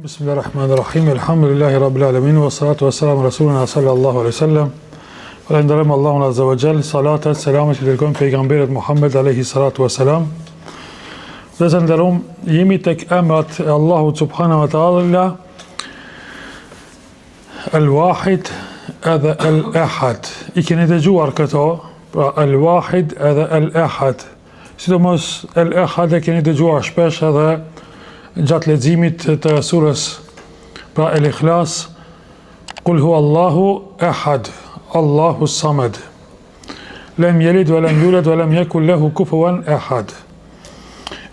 Bismillahirrahmanirrahim. Alhamdulillahi rabbil alamin wa salatu wa salam rasulina sallallahu alaihi wasallam. Falenderojmë Allahun azza wa jall, salatat, selamet që dërgojmë pejgamberit Muhammed alayhi salatu wa salam. Dhe të nderuam, jemi tek emrat e Allahut subhanahu wa taala, Al-Wahid edhe Al-Ahad. I keni dëgjuar këto, pra Al-Wahid edhe Al-Ahad. Sidomos Al-Ahad e keni dëgjuar shpesh edhe gjatë leximit të surës pra El-Ikhlas, Qul huwa Allahu ahad, Allahu samad, lam yalid wa lam yulad wa lam yakul lahu kufuwan ahad.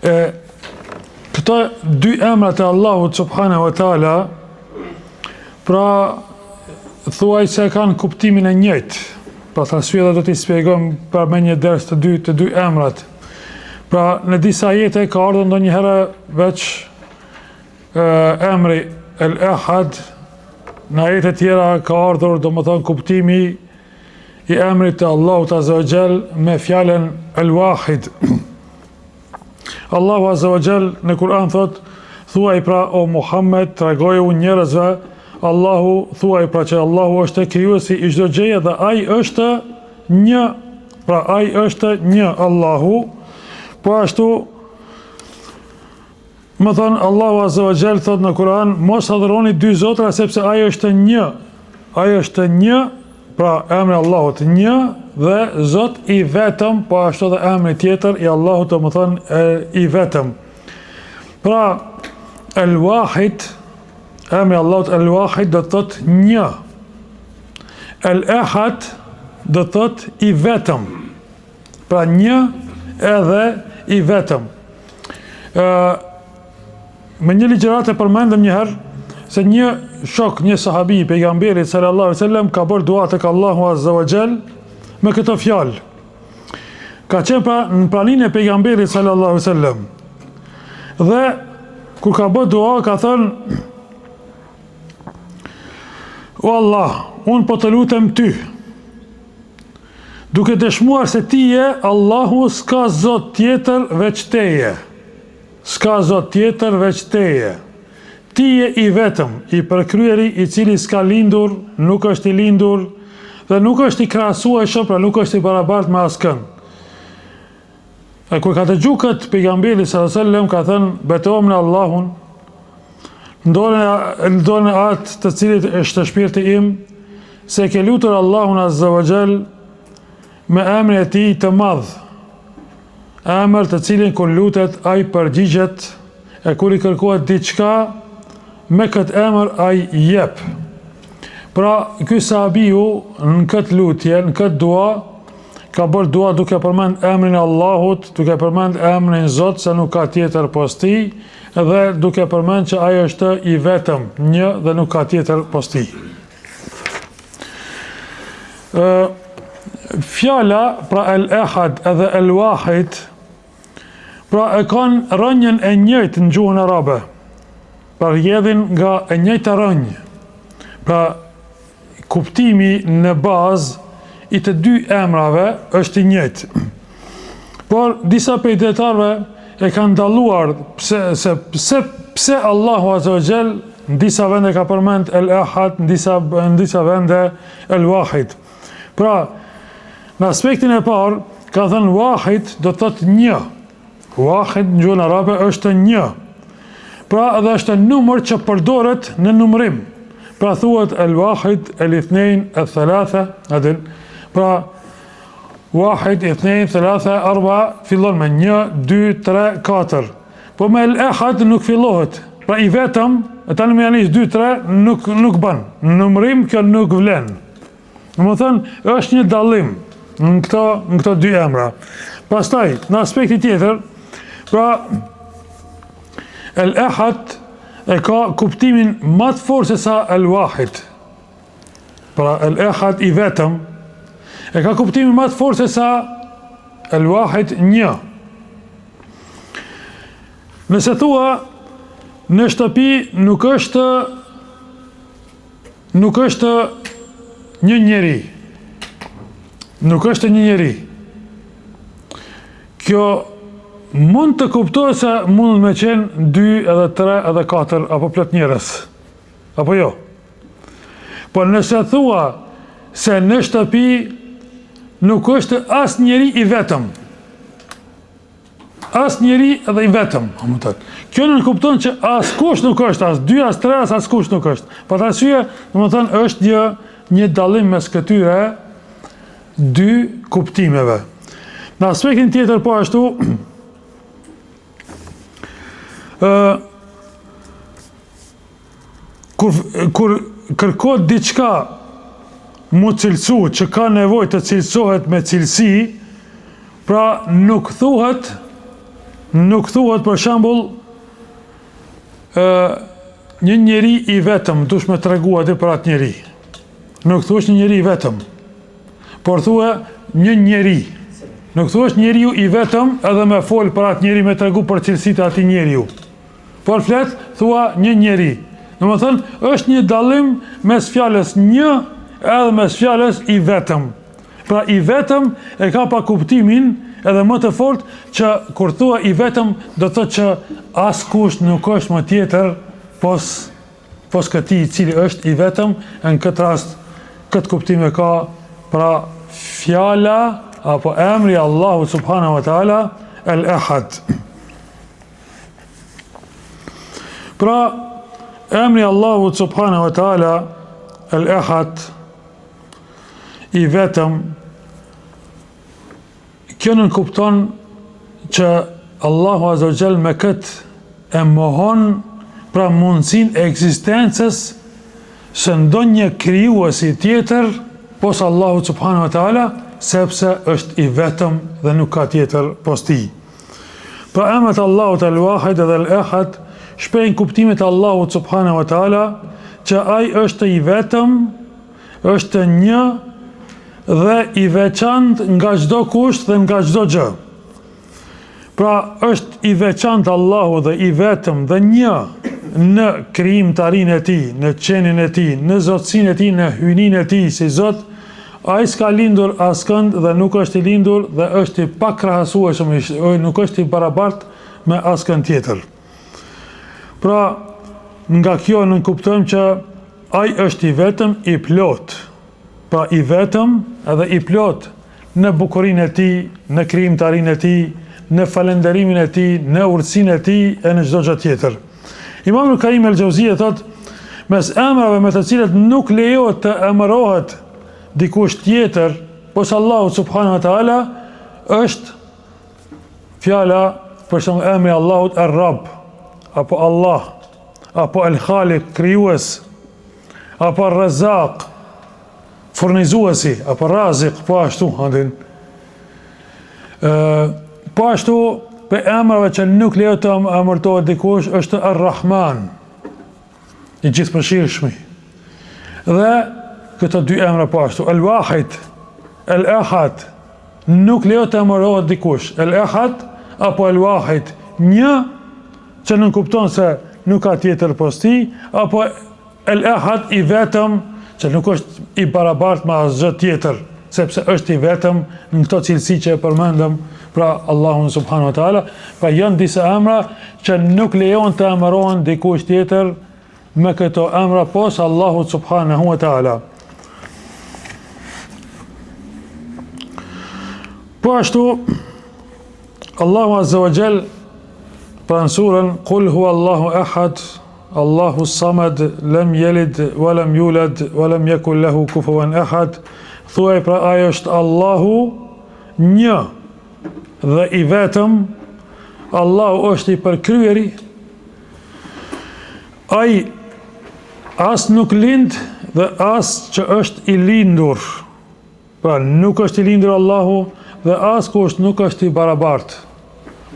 Këto dy emrat e Allahut subhanahu wa taala, pra thuaj se kanë kuptimin e njëjtë. Pra tasvira do t'i shpjegojmë për me një ders të dy emrat. Pra në disa ajete ka ardhur ndonjëherë veç emri El-Ahad, në ajete tjera ka ardhur domethënë kuptimi i emrit të Allahut azza wa jall me fjalën El-Wahid. Allahu azza wa jall në Kur'an thot: thuaj pra o Muhammed, tregoju njerëzve, Allahu thuaj pra që Allahu është krijuesi i çdo gjëje dhe ai është një, pra ai është një Allahu. Po ashtu, më thonë, Allahu azza wa jall thot në Kur'an, mos adhuroni dy zotra sepse ai është një. Ai është një, pra emri Allahut një dhe Zot i vetëm, po ashtu dhe emri tjetër i Allahut të më thonë i vetëm. Pra, El-Wahid, emri Allahut El-Wahid do të thot një. El-Ahad do të thot i vetëm. Pra një edhe i vetëm. Me një ligjërat e përmendëm njëherë se një shok, një sahabi i pejgamberit sallallahu alaihi wasallam ka bërë dua tek Allahu azza wa jall me këtë fjalë. Ka qenë pra në praninë e pejgamberit sallallahu alaihi wasallam. Dhe kur ka bërë dua ka thënë: O Allah, unë po të lutem ty, duke dëshmuar se ti je Allahu, s'ka zot tjetër veç teje. S'ka zot tjetër veç teje. Ti je i vetëm, i përkryeri, i cili s'ka lindur, nuk është i lindur, dhe nuk është i krahasueshëm, pra nuk është i barabartë me askën. E kur ka dëgjuar këtë pejgamberi sallallahu alajhi wasallam ka thënë: betohem në Allahun, ndonë atë të cilit është shpirti im, se ke lutur Allahun azza wa jall me emrin e tij të madh, emër të cilin kur lutet ai përgjigjet, e kur i kërkohet diçka me këtë emër ai jep. Pra ky sahabiu në këtë lutje, në këtë dua, ka bërë dua duke përmend emrin e Allahut, duke përmend emrin Zot se nuk ka tjetër pos tij, dhe duke përmend që ai është i vetëm, një dhe nuk ka tjetër pos tij. Fjala pra El-Ahad edhe El-Wahid, pra e kanë rënjën e njëjtë në gjuhën arabe, pra rrjedhin nga e njëjta rënjë, pra kuptimi në bazë i të dy emrave është i njëjtë. Por disa pejgamberëve e kanë dalluar pse Allahu azza wa jall në disa vende ka përmend El-Ahad, në disa vende El-Wahid. Pra në aspektin e parë ka thënë Wahid do të thotë një. Wahid në gjuhën arabe është një. Pra edhe është numër që përdoret në numërim. Pra thuhet El-Wahid, El-Ithnain, El-Thalatha, adin. Pra Wahid, Ithnain, Thalatha, Arba fillon me 1, 2, 3, 4. Po me El-Ahad nuk fillohet. Pra i vetëm, e tani me janis 2, 3 nuk bën. Në numërim kjo nuk vlen. Në më thënë, është një dallim në këto dy emra. Pastaj, në aspekti tjetër, pra El-Ahad e ka kuptimin më të fortë se sa El-Wahid. Pra El-Ahad i vetëm e ka kuptimin më të fortë se sa El-Wahid një. Nëse thua në shtëpi nuk është një njeri. Nuk është një njeri. Kjo mund të kuptohet se mund me qenë 2 edhe 3 edhe 4 apo plot njerëz. Apo jo. Por nëse thua se në shtëpi nuk është as njeri i vetëm. As njeri edhe i vetëm. Kjo nuk kupton që as kush nuk është, as 2, as 3, as kush nuk është. Për të arsye, domethënë është një dallim mes këtyre 2 kuptimeve. Në aspektin tjetër po ashtu, kur kërkohet diçka mu cilësu që ka nevojë të cilësohet me cilësi, pra nuk thuhet për shembull një njeri i vetëm, dush me tregu atë për atë njeri. Nuk thuhesh një njeri i vetëm, por thua një njeri. Nuk thuhesh njeriu i vetëm edhe me fol për atë njeri me tregu për cilësitë e atij njeriu. Por flet thua një njeri. Domethënë është një dallim mes fjalës një edhe mes fjalës i vetëm. Pra i vetëm e ka pa kuptimin edhe më të fortë që kur thua i vetëm do të thotë që askush nuk është më tjetër pos këtij i cili është i vetëm. Në këtë rast këtë kuptim e ka pra fjala apo emri Allahu subhanahu wa taala el-ahad. Pra emri Allahu subhanahu wa taala el-ahad i vetëm, kjo nuk kupton që Allahu azza wa jall me këtë e mohon pra mundësinë e ekzistencës së ndonjë krijuesi tjetër pos Allahu subhanahu wa taala, sepse është i vetëm dhe nuk ka tjetër pos tij. Pra emrat Allahut el-wahid dhe el-ahad shprehin kuptimet e Allahut subhanahu wa taala që ai është i vetëm, është një dhe i veçantë nga çdo kusht dhe nga çdo gjë. Pra është i veçantë Allahu dhe i vetëm dhe një në krijimtarinë e tij, në qenin e tij, në zotësinë e tij, në hyjninë e tij si Zot. Ai s'ka lindur askënd dhe nuk është i lindur dhe është i pakrahasueshëm, nuk është i barabartë me askënd tjetër. Pra, nga kjo nuk kuptojmë që ai është i vetëm, i plot. Pra i vetëm edhe i plot në bukurinë e tij, në krijimtarinë e tij, në falënderimin e tij, në urtësinë e tij e në çdo gjë tjetër. Imam Qayyim el-Jauziyja thot, mes emrave me të cilët nuk lejohet të emërohet dikush tjetër pos Allahu subhanahu wa taala është fjala për shembull emri Allahut ar-Rabb, apo Allah, apo el-Khaliq, krijues, apo ar-Razzaq, furnizuesi, apo Razik, po ashtu handin. Po ashtu për emrave që nuk lejohet të emërtohet dikush është ar-Rahman, i gjithëpërfshirshmi. Dhe këto 2 emra po ashtu, el-Wahid, el-Ahad, nuk lejohet të emërohet dikush. El-Ahad apo el-Wahid, një që nuk kupton se nuk ka tjetër pos tij, apo el-Ahad i vetëm që nuk është i barabartë me asgjë tjetër, sepse është i vetëm në këto cilësi që e përmendëm, pra Allahun subhanahu wa taala. Pra janë disa emra që nuk lejon të emërohen dikush tjetër me këto emra pos Allahut subhanahu wa taala. Po ashtu Allahu azza wa jall pra në surën Qul huwa Allahu ahad, Allahu samad, lam yalid wa lam yulad wa lam yakul lahu kufuwan ahad, thuaj pra ajo është Allahu një dhe i vetëm, Allahu është i përkryeri, ai as nuk lind dhe as që është i lindur. Pra nuk është i lindur Allahu dhe as kusht nuk është i barabartë.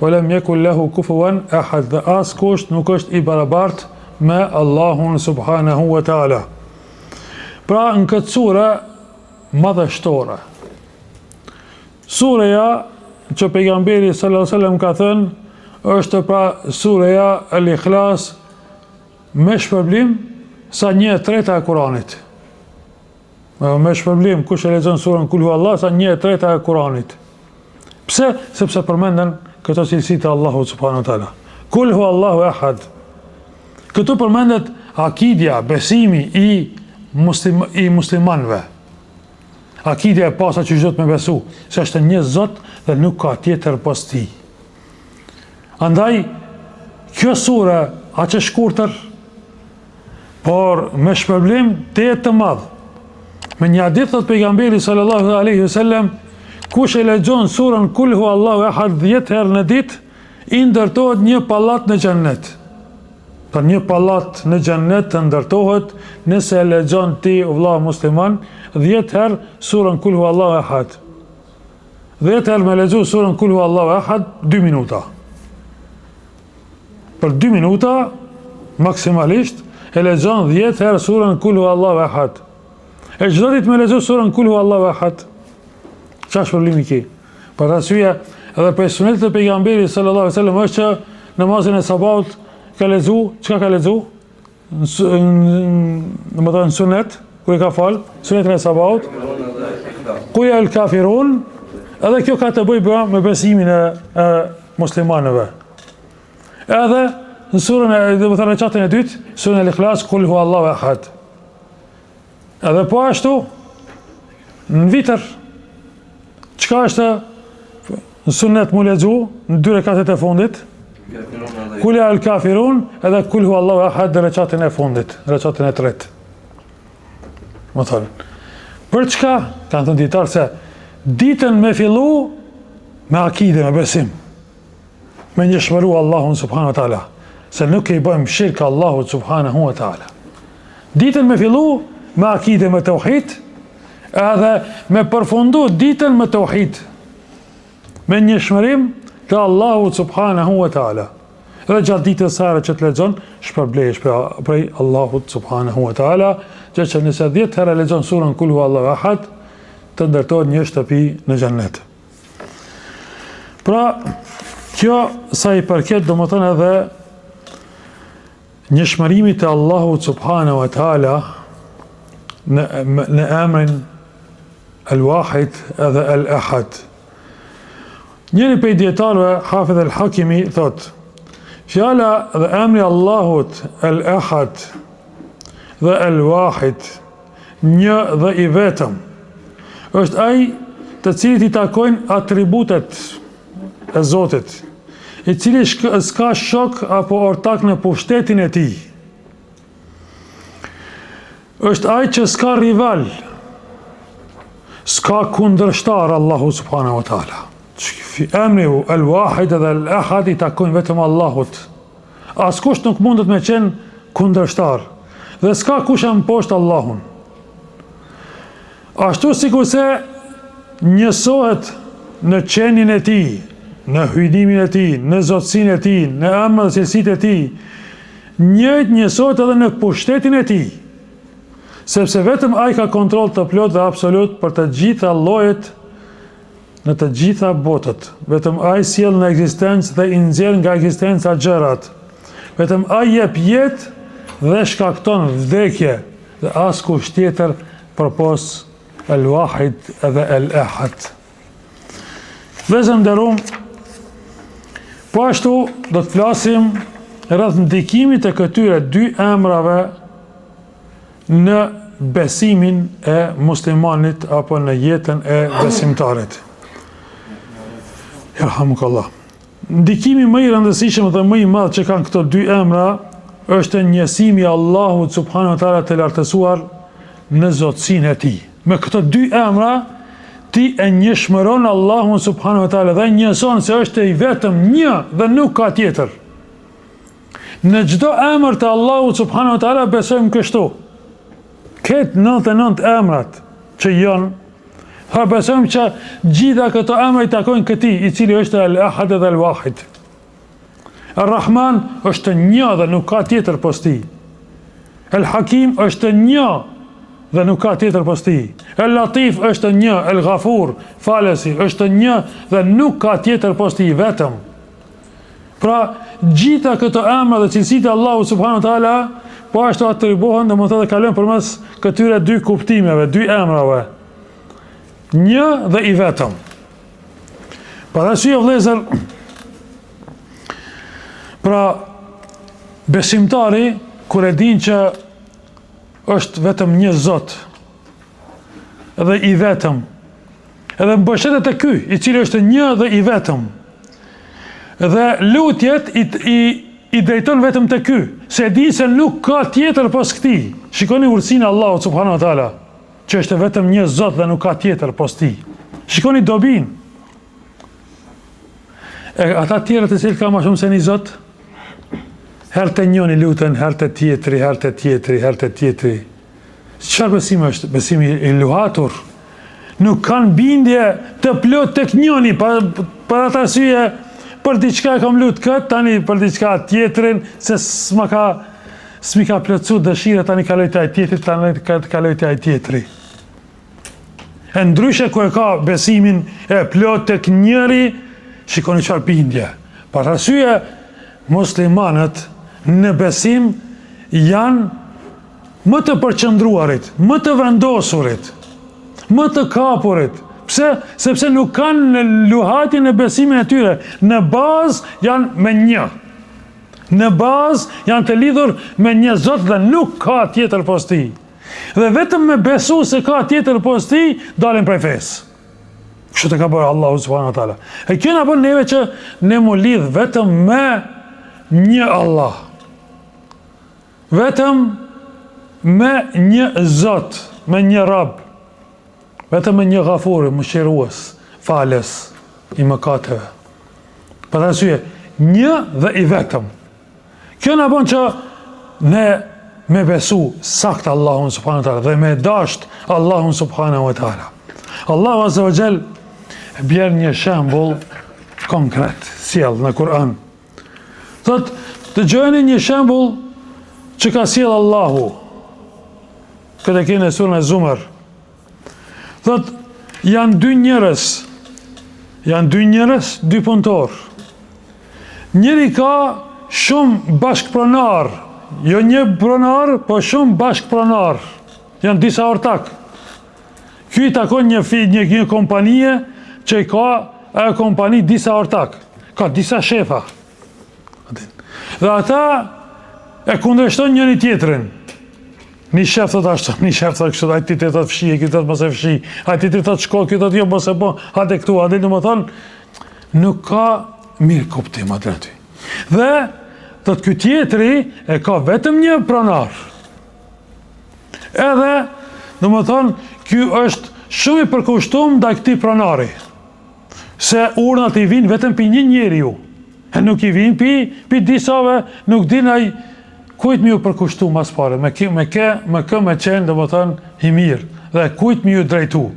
Walam yakul lahu kufuwan ahad, dhe as kusht nuk është i barabartë me Allahun subhanahu wa taala. Pra në këtë sure madhështore, sureja që pejgamberi sallallahu alaihi wasallam ka thënë është pra sureja al-Ikhlas me shpërblim sa 1/3 e Kuranit. Me shpërblim kush e lexon surën Kul huwa Allah sa 1/3 e Kuranit. Pse? Sepse përmenden këto cilësi të Allahut subhanahu wa taala. Kul hu Allahu ahad. Këtu përmendet akidja, besimi i muslimanëve. Akidja e pasa që çdo të me besu, se është një Zot dhe nuk ka tjetër pas tij. Andaj kjo sure aq e shkurtër, por me shpërblim të madh. Me një hadith thot pejgamberi sallallahu alaihi wasallam, kush e lexon surën Kul hu Allahu ahad 10 herë në ditë, i ndërtohet një pallat në xhennet. Për një pallat në xhennet të ndërtohet nëse e lexon ti o vëlla musliman 10 herë surën Kul hu Allahu ahad. 10 herë me lexu surën Kul hu Allahu ahad 2 minuta. Për 2 minuta maksimalisht e lexon 10 herë surën Kul hu Allahu ahad. E çdo ditë me lexu surën Kul hu Allahu ahad. Çfarë problemi ke? Për arsye edhe për sunetet e pejgamberit sallallahu alaihi wasallam është që namazin e sabahut ka lexu, çka ka lexu? Domethënë sunet, kur e ka fal, sunetin e sabahut. Qul ya al-kafirun, edhe kjo ka të bëjë me besimin e muslimanëve. Edhe në surën domethënë çatën e dytë, surën al-Ikhlas, Qul hu Allahu ahad. Edhe po ashtu në vitër, çka është në sunet mu lexu në 2 rekatet e fundit? Kul ya al-kafirun, edhe Kul hu Allahu ahad në rekatin e fundit, rekatin e tretë. Më thonë, për çka? Kanë thënë dietar se ditën me fillu me akide, me besim, me njëshmëru Allahun subhanahu wa taala, se nuk e i bëjmë shirk Allahut subhanahu wa taala. Ditën me fillu me akide, me tauhid, edhe me përfundu ditën me tauhid, me njëshmërim të Allahut subhanahu wa taala. Dhe gjatë ditës sare që të lexon, shpërblehesh prej Allahut subhanahu wa taala, që nëse 10 herë lexon surën Kul hu Allahu ahad, të ndërtohet një shtëpi në xhennet. Pra, kjo sa i përket domethënë edhe njëshmërimit të Allahut subhanahu wa taala në emrin al-wahid edhe al-ahad. Njëri prej dietarëve, Hafidh al-Hakimi, thot: fjala dhe emri Allahut al-ahad dhe al-wahid, një dhe i vetëm, është ai të cilit i takojnë atributet e Zotit, i cili s'ka shok apo ortak në pushtetin e tij. Është ai që s'ka rival, s'ka kundërshtar Allahu subhanahu wa taala. Emri al-wahid dhe al-ahad i takojnë vetëm Allahut. Askush nuk mundet me qenë kundërshtar, dhe s'ka kush e mposhtë Allahun. Ashtu sikurse njësohet në qenien e tij, në hyjdimin e tij, në zotësinë e tij, në emrin dhe cilësitë e tij, njësohet edhe në pushtetin e tij, sepse vetëm ai ka kontroll të plot dhe absolut për të gjitha llojet në të gjitha botët. Vetëm ai sjell në ekzistencë dhe i nxjerr nga ekzistenca gjërat. Vetëm ai jep jetë dhe shkakton vdekje, dhe askush tjetër përpos al-wahid edhe al-ahad. Vezëm nderuam, po ashtu do të flasim rreth ndikimit të këtyre 2 emrave në besimin e muslimanit apo në jetën e besimtarit. Yarhamukallah. Ndikimi më i rëndësishëm dhe më i madh që kanë këto 2 emra është njësimi i Allahut subhanahu wa taala të lartësuar në zotësinë e tij. Me këto 2 emra ti e njëshmëron Allahun subhanahu wa taala dhe njëson se është i vetëm një dhe nuk ka tjetër. Në çdo emër të Allahut subhanahu wa taala besojmë kështu. Këtë 99 emrat që janë, besojmë që gjitha këto emra i takojnë këtij, i cili është al-ahad dhe al-wahid. Ar-Rahman është një dhe nuk ka tjetër pas tij. El-Hakim është një dhe nuk ka tjetër pas tij. El-Latif është një, El-Ghafur, falësi, është një dhe nuk ka tjetër pas tij vetëm. Pra, gjitha këto emra dhe cilësitë e Allahut subhanahu wa taala po ashtu atribuohen, domethënë kalojnë përmes këtyre 2 kuptimeve, 2 emrave. Një dhe i vetëm. Për arsye vëllezër, Pra, besimtari, kur e din që është vetëm një Zot, edhe i vetëm, edhe mbështetet e ky, i cili është një dhe i vetëm, dhe lutjet i drejton vetëm të ky, se di se nuk ka tjetër pas këtij. Shikoni urtësinë e Allahut subhanahu wa taala, që është vetëm një Zot dhe nuk ka tjetër pas tij. Shikoni dobin. E ata tjerë të cilë ka ma shumë se një Zot, herë të njëni lutën, herë të tjetri, herë të tjetri, herë të tjetri. Çfarë besimi është? Besimi i luhatur. Nuk kanë bindje të plot tek njëni, për atë arsye, për diçka kam lutë këtë, tani për diçka tjetrin, se s'mi ka plotsu dëshira, tani kaloj të ai tjetri, tani kaloj të ai tjetri. E ndryshe ku e ka besimin e plot tek njëri, shikoni çfarë bindje. Për arsye, muslimanët në besim janë më të përqendruarit, më të vendosurit, më të kapurit. Pse? Sepse nuk kanë në luhatin e besimin e tyre. Në bazë janë me një. Në bazë janë të lidhur me një Zot dhe nuk ka tjetër pos tij. Dhe vetëm me besu se ka tjetër pos tij, dalin prej fesë. Kështu të ka bërë Allahu subhanahu wa taala. E kjo na bën neve që ne mu lidh vetëm me një Allah. Vetëm me një Zot, me një Rab. Vetëm me një Ghafur, mëshirues, falës i mëkateve. Për arsye, një dhe i vetëm. Kjo na bën që ne me besu sakt Allahun subhanahu wa taala dhe me dasht Allahun subhanahu wa taala. Allahu azza wa jall bjerë një shembull konkret, sjell në Kur'an. Thot, të gjojni një shembull që ka sjell Allahu. Këtë e kene surën e Zumar. Thot, janë dy njerëz, dy punëtor. Njëri ka shumë bashkëpronar, jo një pronar, po shumë bashkëpronar. Janë disa ortak. Ky i takon një kompanije që i ka e kompani disa ortak. Ka disa shefa. Dhe ata e kundërshton njëri tjetrin. Një shef thot ashtu, një shef thot kështu, ai tjetri thot fshi, ky thot mos e fshi, ai tjetri thot shko, ky thot jo mos e bë, hajde këtu, hajde, domethën nuk ka mirë kuptim aty. Dhe thot ky tjetri e ka vetëm një pronar. Edhe domethën ky është shumë i përkushtuar ndaj këtij pronari. Se urnat i vinë vetëm pi një njeriu. E nuk i vinë pi disave, nuk din ai kujt mi ju përkushtu mas pare, me qenë dhe më thënë i mirë, dhe kujt mi ju drejtu.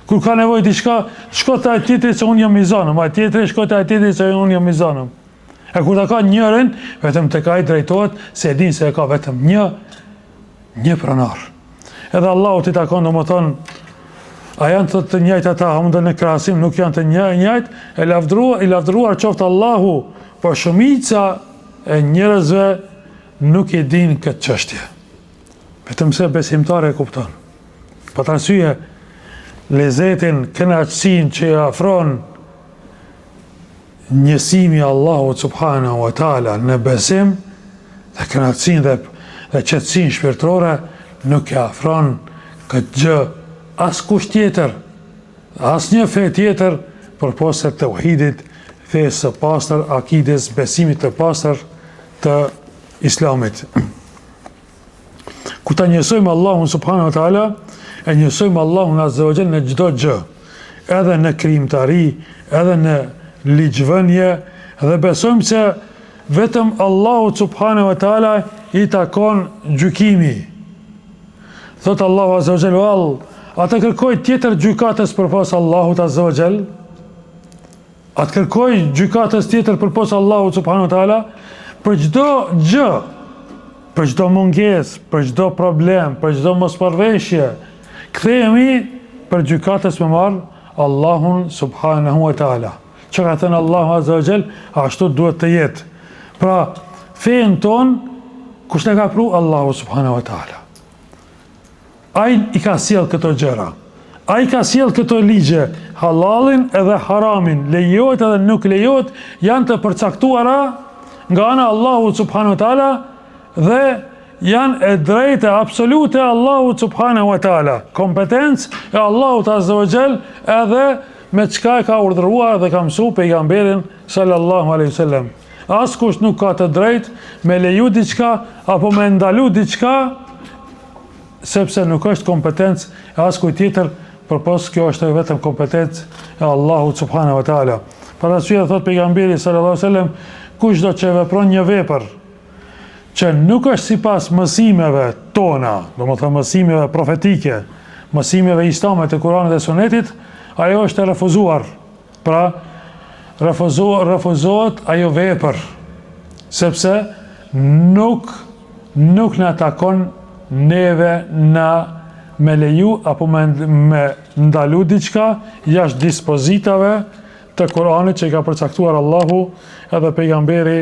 Kur ka nevoj diçka, shko të ajt tjetri se unë jam i zanëm, ajt tjetri shko të ajt tjetri se unë jam i zanëm. E kur ta ka njërin, vetëm të ka i drejtojt, se e din se e ka vetëm një pronar. Edhe Allahu ti takon dhe më thënë, a janë të njëjtë ata, hamdë në krasim, nuk janë të njëjtë, i lavdruar qoftë Allahu, por shumica e njerëzve nuk e din këtë çështje. Vetëm se besimtari e kupton. Për arsye, lezetin, kënaqësinë që i afron njësimi Allahut subhanahu wa taala në besim, dhe kënaqësinë dhe qetësinë shpirtërore nuk e afron këtë gjë askush tjetër, asnjë fe tjetër përpos se tauhidit, fesë së pastër, akides, besimit të pastër të Islamit. Kur ta njësojmë Allahun subhanahu wa taala, e njësojmë Allahun azza wa jall në çdo gjë, edhe në krijimtari, edhe në ligjvënie, dhe besojmë se vetëm Allahu subhanahu wa taala i takon gjykimi. Thot Allahu azza wa jall, ata kërkoj tjetër gjykatës përpos Allahut azza wa jall? Atë kërkoj gjykatës tjetër përpos Allahut subhanahu wa taala? Për çdo gjë, për çdo mungesë, për çdo problem, për çdo mospërveshje, kthehemi për gjykatës me marr Allahun subhanahu wa taala. Që ka thënë Allahu azza wa jall, ashtu duhet të jetë. Pra, fen ton, kush ne ka pru? Allahu subhanahu wa taala. Ai i ka sjell këto gjëra. Ai ka sjell këto ligje, halalin edhe haramin, lejohet edhe nuk lejohet, janë të përcaktuara nga ana Allahu subhanahu wa taala dhe janë e drejtë absolute Allahu subhanahu wa taala. Kompetencë e Allahut azza wa jall edhe me çka e ka urdhëruar dhe ka mësuar pejgamberin sallallahu alaihi wasallam. Askush nuk ka të drejtë me leju diçka apo me ndalu diçka, sepse nuk është kompetencë e askujt tjetër, përpos kjo është vetëm kompetencë e Allahut subhanahu wa taala. Për arsye thot pejgamberi sallallahu alaihi wasallam, kushdo që vepron një vepër që nuk është sipas mësimeve tona, domethënë mësimeve profetike, mësimeve islame të Kuranit dhe Sunetit, ajo është e refuzuar. Pra, refuzohet ajo vepër, sepse nuk na takon neve na me leju apo me ndalu diçka jashtë dispozitave të Kuranit që i ka përcaktuar Allahu edhe pejgamberi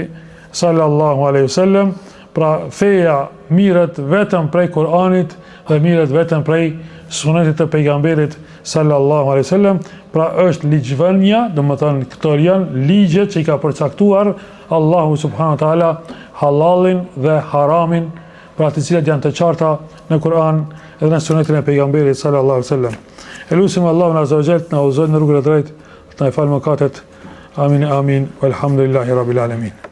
sallallahu alaihi wasallam. Pra, feja mirët vetëm prej Kuranit dhe mirët vetëm prej Sunetit të pejgamberit sallallahu alaihi wasallam. Pra, është ligjvënia, domethënë këto janë ligjet që i ka përcaktuar Allahu subhanahu wa taala, halalin dhe haramin, pra të cilat janë të qarta në Kur'an edhe në Sunetin e pejgamberit sallallahu alaihi wasallam. Elusim Allahun azza wa jall të na udhëzojë në rrugën e drejtë, të na falë mëkatet. Amin amin. Walhamdulillahi rabbil alamin.